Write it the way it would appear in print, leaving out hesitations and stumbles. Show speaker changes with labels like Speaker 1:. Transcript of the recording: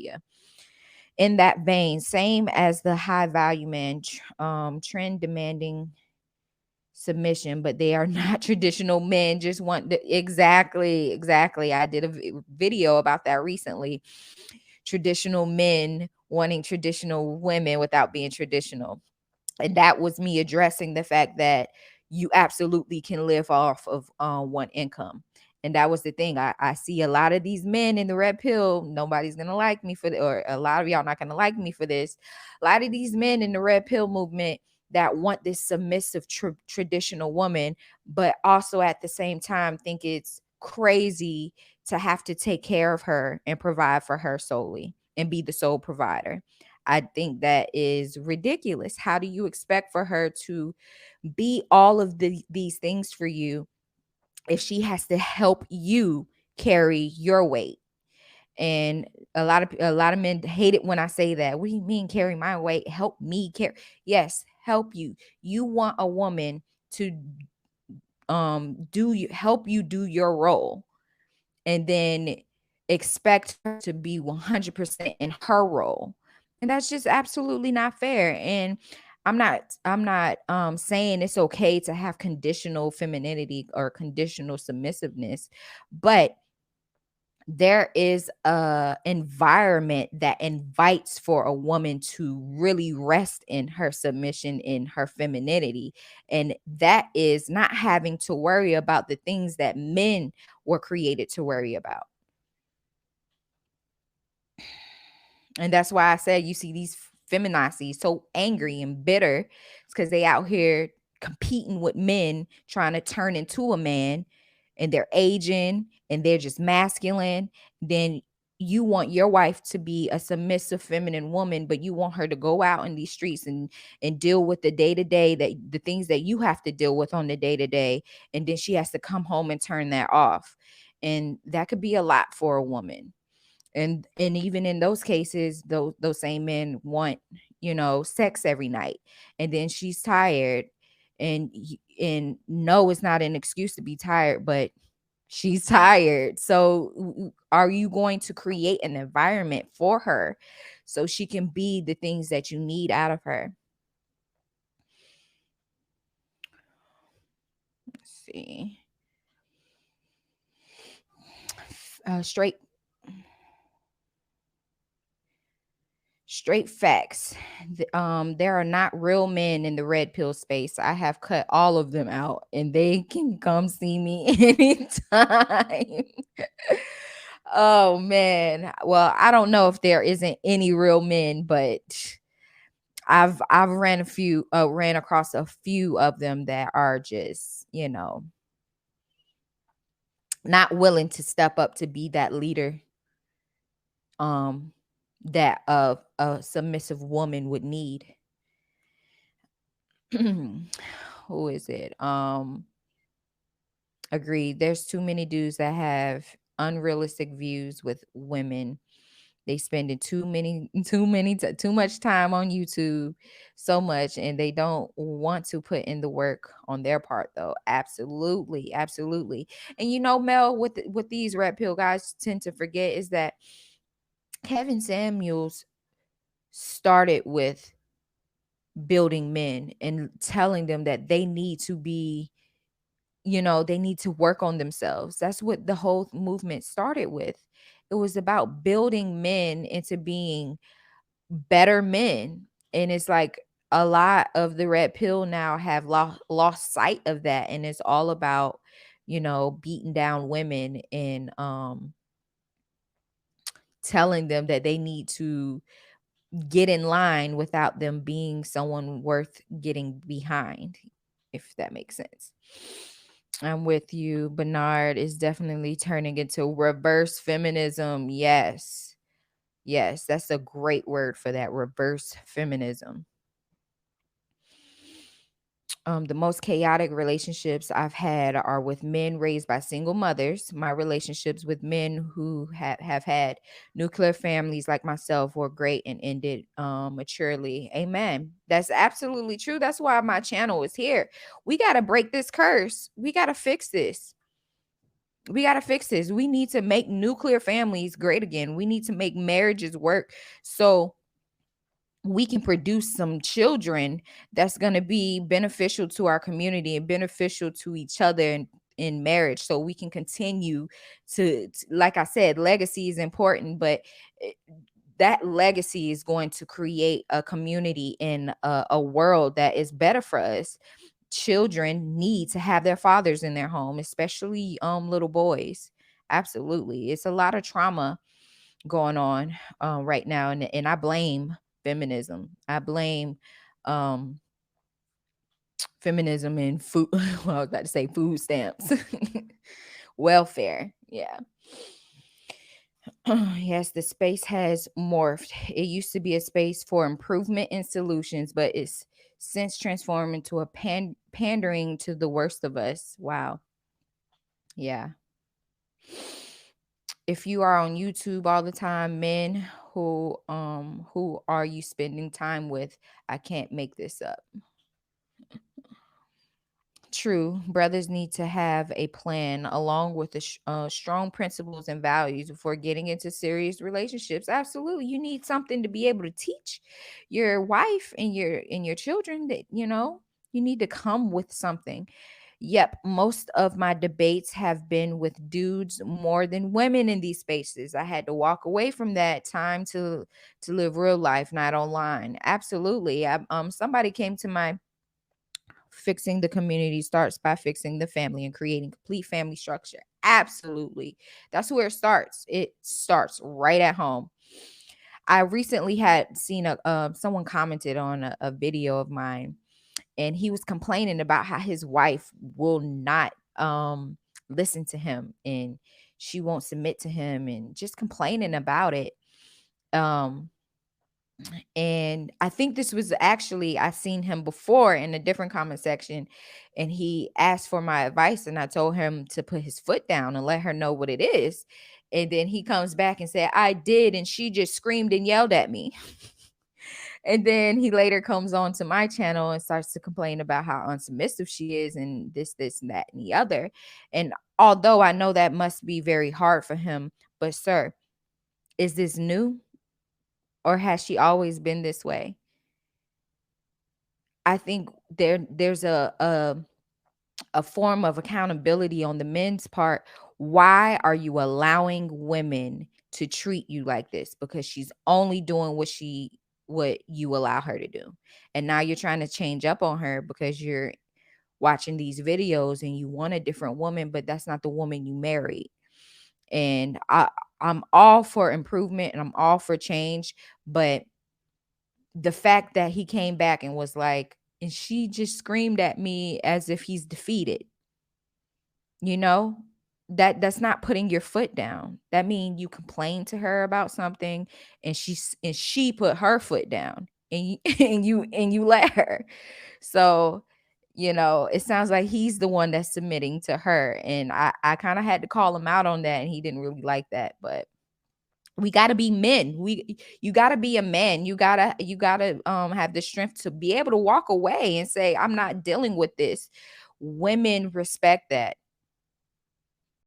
Speaker 1: media. In that vein, same as the high value men, trend demanding submission, but they are not traditional men. Just want the, exactly. I did a video about that recently. Traditional men wanting traditional women without being traditional. And that was me addressing the fact that you absolutely can live off of one income. And that was the thing. I see a lot of these men in the red pill. Nobody's gonna like me for or a lot of y'all not gonna like me for this. A lot of these men in the red pill movement that want this submissive traditional woman, but also at the same time think it's crazy to have to take care of her and provide for her solely and be the sole provider. I think that is ridiculous. How do you expect for her to be all of these things for you if she has to help you carry your weight? And a lot of men hate it when I say that. What do you mean carry my weight? Help me carry. Yes, help you. You want a woman to help you do your role, and then expect her to be 100% in her role. And that's just absolutely not fair. And I'm not saying it's okay to have conditional femininity or conditional submissiveness, but there is a environment that invites for a woman to really rest in her submission, in her femininity, and that is not having to worry about the things that men were created to worry about. And that's why I said you see these feminazis so angry and bitter. It's because they out here competing with men, trying to turn into a man, and they're aging and they're just masculine. Then you want your wife to be a submissive feminine woman, but you want her to go out in these streets and deal with the day-to-day, that the things that you have to deal with on the day-to-day, and then she has to come home and turn that off. And that could be a lot for a woman. And even in those cases, those same men want, sex every night, and then she's tired, and no, it's not an excuse to be tired, but she's tired. So are you going to create an environment for her so she can be the things that you need out of her? Let's see. Straight facts. There are not real men in the red pill space. I have cut all of them out, and they can come see me anytime. Oh man. Well, I don't know if there isn't any real men, but I've ran across a few of them that are just, not willing to step up to be that leader um that a submissive woman would need. Who is it? Agreed. There's too many dudes that have unrealistic views with women. They spending too much time on YouTube, so much, and they don't want to put in the work on their part, though. Absolutely. And Mel, with these red pill guys tend to forget is that Kevin Samuels started with building men and telling them that they need to be, they need to work on themselves. That's what the whole movement started with. It was about building men into being better men. And it's like a lot of the red pill now have lost sight of that. And it's all about, beating down women and telling them that they need to get in line without them being someone worth getting behind, if that makes sense. I'm with you. Bernard is definitely turning into reverse feminism. Yes. Yes, that's a great word for that, reverse feminism. The most chaotic relationships I've had are with men raised by single mothers. My relationships with men who have had nuclear families like myself were great and ended maturely. Amen. That's absolutely true. That's why my channel is here. We got to break this curse. We got to fix this. We got to fix this. We need to make nuclear families great again. We need to make marriages work so we can produce some children that's going to be beneficial to our community and beneficial to each other in marriage, so we can continue to, like I said, legacy is important, but it- that legacy is going to create a community in a world that is better for us. Children need to have their fathers in their home, especially little boys. Absolutely. It's a lot of trauma going on right now, and I blame feminism. I blame um feminism and food well, I was about to say food stamps. Welfare. Yeah. Yes, the space has morphed. It used to be a space for improvement and solutions, but it's since transformed into a pandering to the worst of us. Wow. Yeah. If you are on YouTube all the time, men, who are you spending time with? I can't make this up. True, brothers need to have a plan along with the strong principles and values before getting into serious relationships. Absolutely, you need something to be able to teach your wife and your children that you need to come with something. Yep, most of my debates have been with dudes more than women in these spaces. I had to walk away from that time to live real life, not online. Absolutely, somebody came to my fixing the community starts by fixing the family and creating complete family structure. Absolutely. That's where it starts. It starts right at home. I recently had seen someone commented on a video of mine, and he was complaining about how his wife will not listen to him, and she won't submit to him, and just complaining about it. Um and I think this was actually, I seen him before in a different comment section, and he asked for my advice, and I told him to put his foot down and let her know what it is. And then he comes back and said, I did, and she just screamed and yelled at me. And then he later comes on to my channel and starts to complain about how unsubmissive she is, and this and that and the other. And although I know that must be very hard for him, but sir, is this new, or has she always been this way? I think there's a form of accountability on the men's part. Why are you allowing women to treat you like this? Because she's only doing what you allow her to do. And now you're trying to change up on her because you're watching these videos and you want a different woman, but that's not the woman you married. And I'm all for improvement and I'm all for change, but the fact that he came back and was like, and she just screamed at me as if he's defeated, you know, that's not putting your foot down. That means you complained to her about something, and she put her foot down, and you, and you let her. So, it sounds like he's the one that's submitting to her, and I kind of had to call him out on that, and he didn't really like that. But we got to be men. You got to be a man. You got to have the strength to be able to walk away and say, I'm not dealing with this. Women respect that.